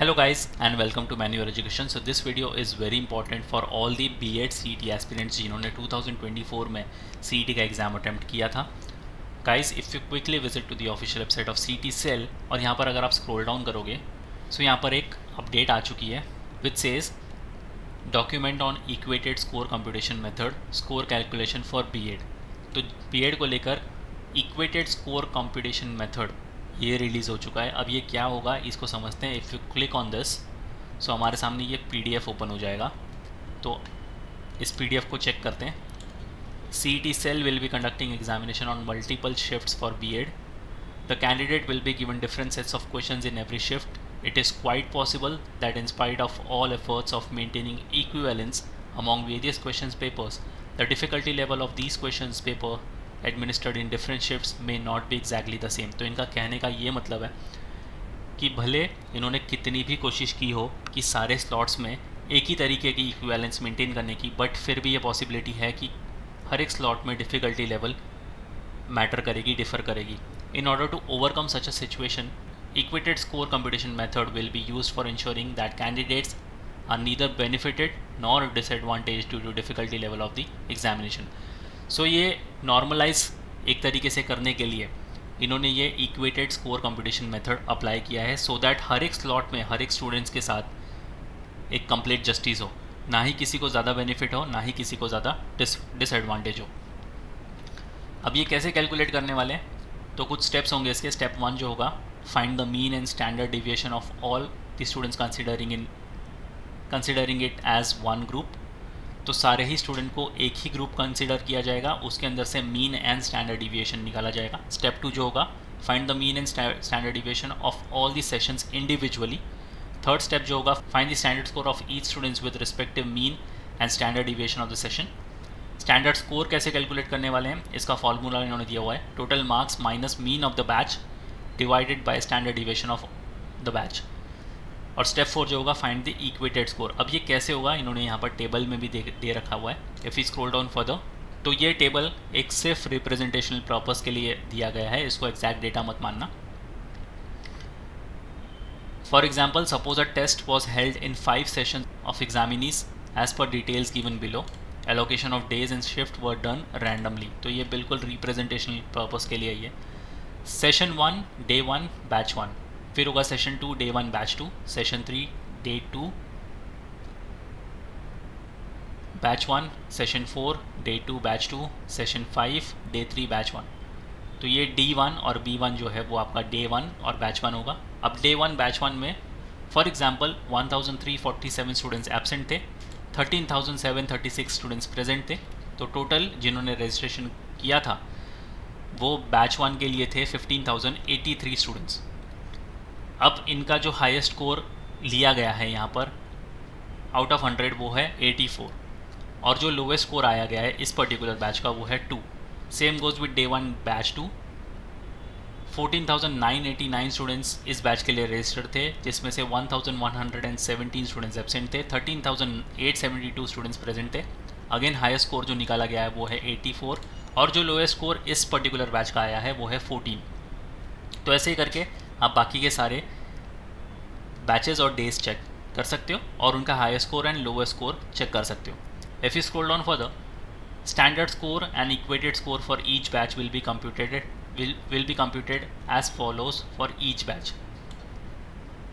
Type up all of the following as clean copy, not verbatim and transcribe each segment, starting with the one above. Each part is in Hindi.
Hello guys and welcome to Manual Education. So this video is very important for all the B.Ed CET aspirants जिन्होंने 2024 में CET का एग्जाम अटेम्प्ट किया था. Guys, if you quickly visit to the official website of CET Cell और यहाँ पर अगर आप स्क्रॉल डाउन करोगे so यहाँ पर एक अपडेट आ चुकी है which says document on equated score computation method score calculation for B.Ed. तो B.Ed को लेकर इक्वेटेड स्कोर कंप्यूटेशन मेथड ये रिलीज़ हो चुका है. अब ये क्या होगा इसको समझते हैं. If you click on this so हमारे सामने ये PDF ओपन हो जाएगा. तो इस PDF को चेक करते हैं. CET Cell will be conducting examination on multiple shifts for B.Ed. The candidate will be given different sets of questions in every shift. It is quite possible that in spite of all efforts of maintaining equivalence among various questions papers, the difficulty level of these questions paper administered in different shifts may not be exactly the same. तो इनका कहने का ये मतलब है कि भले इन्होंने कितनी भी कोशिश की हो कि सारे स्लॉट्स में एक ही तरीके की इक्विवेलेंस मेंटेन करने की, बट फिर भी ये पॉसिबिलिटी है कि हर एक स्लॉट में डिफ़िकल्टी लेवल मैटर करेगी, डिफ़र करेगी. In order to overcome such a situation, equated score computation method will be used for ensuring that candidates are neither benefited nor disadvantaged due to difficulty level of the examination. So ये नॉर्मलाइज एक तरीके से करने के लिए इन्होंने ये equated score computation method apply किया है सो दैट हर एक स्लॉट में हर एक स्टूडेंट्स के साथ एक कंप्लीट जस्टिस हो, ना ही किसी को ज़्यादा बेनिफिट हो ना ही किसी को ज़्यादा डिसएडवांटेज हो. अब ये कैसे कैलकुलेट करने वाले हैं, तो कुछ स्टेप्स होंगे इसके. स्टेप 1 जो होगा, find the mean and standard deviation of all the students considering it as one group. तो सारे ही स्टूडेंट को एक ही ग्रुप कंसिडर किया जाएगा, उसके अंदर से मीन एंड स्टैंडर्ड डिविएशन निकाला जाएगा. स्टेप 2 जो होगा, find the mean and standard deviation of all the sessions individually. Third step जो होगा, find the standard score of each students with respective mean and standard deviation of the session. Standard score कैसे कैलकुलेट करने वाले हैं, इसका फॉर्मूला इन्होंने दिया हुआ है, total marks minus mean of the batch divided by standard deviation of the batch. और स्टेप 4 जो होगा, फाइंड द इक्वेटेड स्कोर. अब ये कैसे होगा, इन्होंने यहाँ पर टेबल में भी दे रखा हुआ है. If you scroll down further तो ये टेबल एक सिर्फ रिप्रेजेंटेशनल पर्पस के लिए दिया गया है, इसको एग्जैक्ट डेटा मत मानना. For example, suppose a test was held in 5 session of examinees as per details given below. Allocation of days and shift were done randomly. तो ये बिल्कुल रिप्रेजेंटेशनल पर्पस के लिए ये. सेशन 1 डे 1 बैच 1, फिर होगा session 2 day 1 batch 2, session 3 day 2 batch 1, session 4 day 2 batch 2, session 5 day 3 batch 1. तो ये D1 और B1 जो है वो आपका डे 1 और बैच 1 होगा. अब डे 1 बैच 1 में फॉर एग्जांपल 1347 स्टूडेंट्स एब्सेंट थे, 13,736 स्टूडेंट्स प्रेजेंट थे. तो टोटल जिन्होंने रजिस्ट्रेशन किया था वो बैच 1 के लिए थे 15,083 स्टूडेंट्स. अब इनका जो हाईएस्ट स्कोर लिया गया है यहाँ पर आउट ऑफ 100 वो है 84, और जो लोवेस्ट स्कोर आया गया है इस पर्टिकुलर बैच का वो है 2. Same goes with day 1 batch 2. 14,989 students इस बैच के लिए रजिस्टर्ड थे, जिसमें से 1,117 स्टूडेंट्स एब्सेंट थे, 13,872 स्टूडेंट्स प्रेजेंट थे. अगेन हाईएस्ट स्कोर जो निकाला गया है वो है 84, और जो लोएस्ट स्कोर इस पर्टिकुलर बैच का आया है वो है 14. तो ऐसे ही करके आप बाकी के सारे बैचेस और डेज चेक कर सकते हो और उनका highest score and lowest score check कर सकते हो. If you scroll down further, standard score and equated score for each batch will be computed as follows for each batch.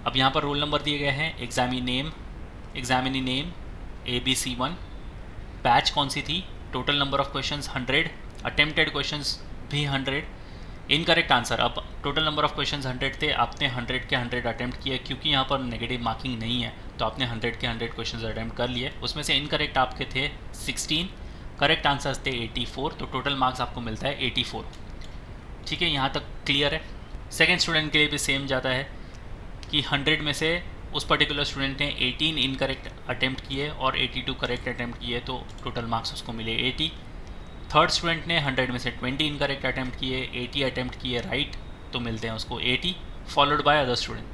अब यहाँ पर रोल नंबर दिए गए हैं, एग्जामिनी नेम ABC1, बैच कौन सी थी, total number of questions 100, attempted questions भी 100, इनकरेक्ट आंसर. अब टोटल नंबर ऑफ क्वेश्चंस 100 थे, आपने 100 के 100 अटैम्प्ट किए, क्योंकि यहाँ पर नेगेटिव मार्किंग नहीं है तो आपने 100 के 100 क्वेश्चंस अटैम्प्ट कर लिए. उसमें से इनकरेक्ट आपके थे 16, करेक्ट आंसर्स थे 84, तो टोटल मार्क्स आपको मिलता है 84. ठीक है, यहाँ तक क्लियर है. सेकेंड स्टूडेंट के लिए भी सेम जाता है कि 100 में से उस पर्टिकुलर स्टूडेंट ने 18 इनकरेक्ट अटैम्प्ट किए और 82 करेक्ट अटैम्प्ट किए, तो टोटल मार्क्स उसको मिले 80. थर्ड स्टूडेंट ने 100 में से 20 इनकरेक्ट अटैम्प्ट किए, 80 अटैम्प्ट किए राइट, तो मिलते हैं उसको 80, फॉलोड बाय अदर स्टूडेंट.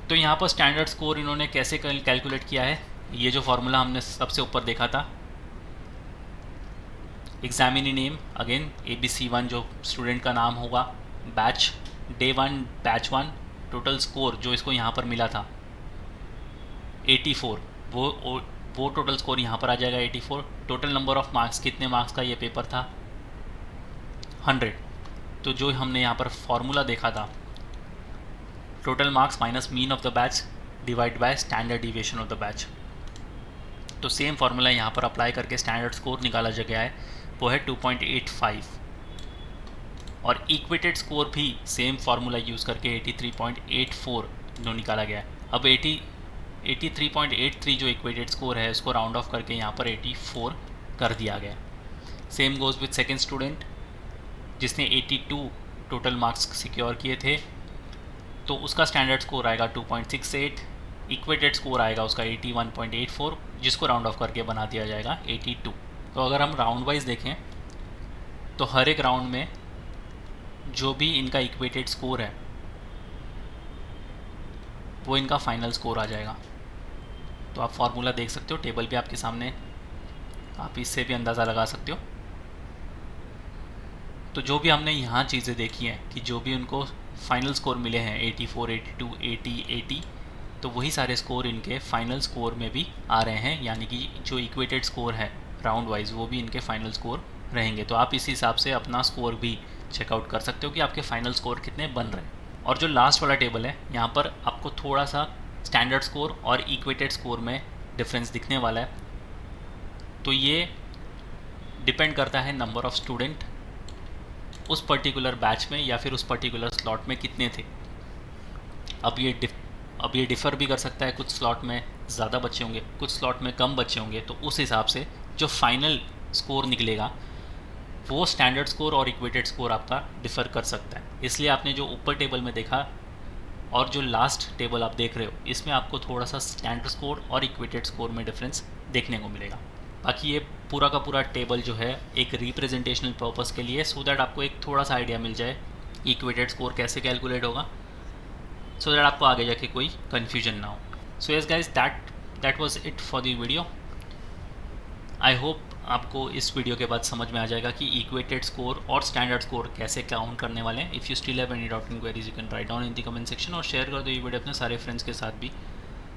तो यहाँ पर स्टैंडर्ड स्कोर इन्होंने कैसे कैलकुलेट किया है, ये जो फार्मूला हमने सबसे ऊपर देखा था, एग्जामिनी नेम अगेन ABC1 जो स्टूडेंट का नाम होगा, batch day 1 batch 1, total score जो इसको यहाँ पर मिला था 84, वो टोटल स्कोर यहाँ पर आ जाएगा 84। टोटल नंबर ऑफ मार्क्स, कितने मार्क्स का ये पेपर था 100। तो जो हमने यहाँ पर फॉर्मूला देखा था, total marks minus mean of the batch divide by standard deviation of the batch. तो सेम फार्मूला यहाँ पर अप्लाई करके स्टैंडर्ड स्कोर निकाला गया है, वो है 2.85। और इक्वेटेड स्कोर भी सेम फार्मूला यूज़ करके 83.84 जो निकाला गया है। अब 83.83 जो इक्वेटेड स्कोर है उसको राउंड ऑफ करके यहाँ पर 84 कर दिया गया। Same goes with second student जिसने 82 टोटल मार्क्स सिक्योर किए थे, तो उसका स्टैंडर्ड स्कोर आएगा 2.68, इक्वेटेड स्कोर आएगा उसका 81.84, जिसको राउंड ऑफ करके बना दिया जाएगा 82। तो अगर हम राउंड वाइज देखें तो हर एक राउंड में जो भी इनका इक्वेटेड स्कोर है वो इनका फाइनल स्कोर आ जाएगा। तो आप फार्मूला देख सकते हो, टेबल भी आपके सामने, आप इससे भी अंदाज़ा लगा सकते हो। तो जो भी हमने यहाँ चीज़ें देखी हैं कि जो भी उनको फाइनल स्कोर मिले हैं 84, 82, 80, 80, तो वही सारे स्कोर इनके फाइनल स्कोर में भी आ रहे हैं, यानी कि जो इक्वेटेड स्कोर है राउंड वाइज वो भी इनके फाइनल स्कोर रहेंगे। तो आप इस हिसाब से अपना स्कोर भी चेकआउट कर सकते हो कि आपके फाइनल स्कोर कितने बन रहे हैं। और जो लास्ट वाला टेबल है यहाँ पर आपको थोड़ा सा स्टैंडर्ड स्कोर और इक्वेटेड स्कोर में डिफरेंस दिखने वाला है। तो ये डिपेंड करता है नंबर ऑफ़ स्टूडेंट उस पर्टिकुलर बैच में या फिर उस पर्टिकुलर स्लॉट में कितने थे। अब ये डिफ़र भी कर सकता है, कुछ स्लॉट में ज़्यादा बच्चे होंगे, कुछ स्लॉट में कम बच्चे होंगे। तो उस हिसाब से जो फाइनल स्कोर निकलेगा वो स्टैंडर्ड स्कोर और इक्वेटेड स्कोर आपका डिफ़र कर सकता है। इसलिए आपने जो ऊपर टेबल में देखा और जो लास्ट टेबल आप देख रहे हो, इसमें आपको थोड़ा सा स्टैंडर्ड स्कोर और इक्वेटेड स्कोर में डिफरेंस देखने को मिलेगा। बाकी ये पूरा का पूरा टेबल जो है एक रिप्रेजेंटेशनल पर्पस के लिए, सो दैट आपको एक थोड़ा सा आइडिया मिल जाए इक्वेटेड स्कोर कैसे कैलकुलेट होगा, सो दैट आपको आगे जाके कोई कन्फ्यूजन ना हो। So yes guys, that was it for the video. I hope आपको इस वीडियो के बाद समझ में आ जाएगा कि इक्वेटेड स्कोर और स्टैंडर्ड स्कोर कैसे काउंट करने वाले हैं। If you still have any doubt inquiries you can write down in the comment section, और शेयर कर दो ये वीडियो अपने सारे फ्रेंड्स के साथ भी,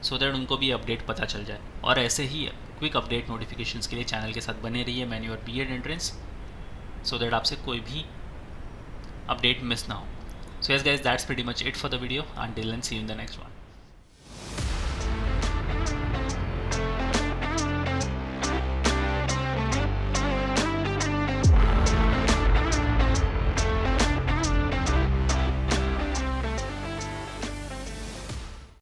सो दैट उनको भी अपडेट पता चल जाए। और ऐसे ही क्विक अपडेट नोटिफिकेशंस के लिए चैनल के साथ बने रहिए मैन your BEd entrance, so that आपसे कोई भी अपडेट मिस ना हो। So yes guys, that's pretty much it for the video, until then see you in the next one.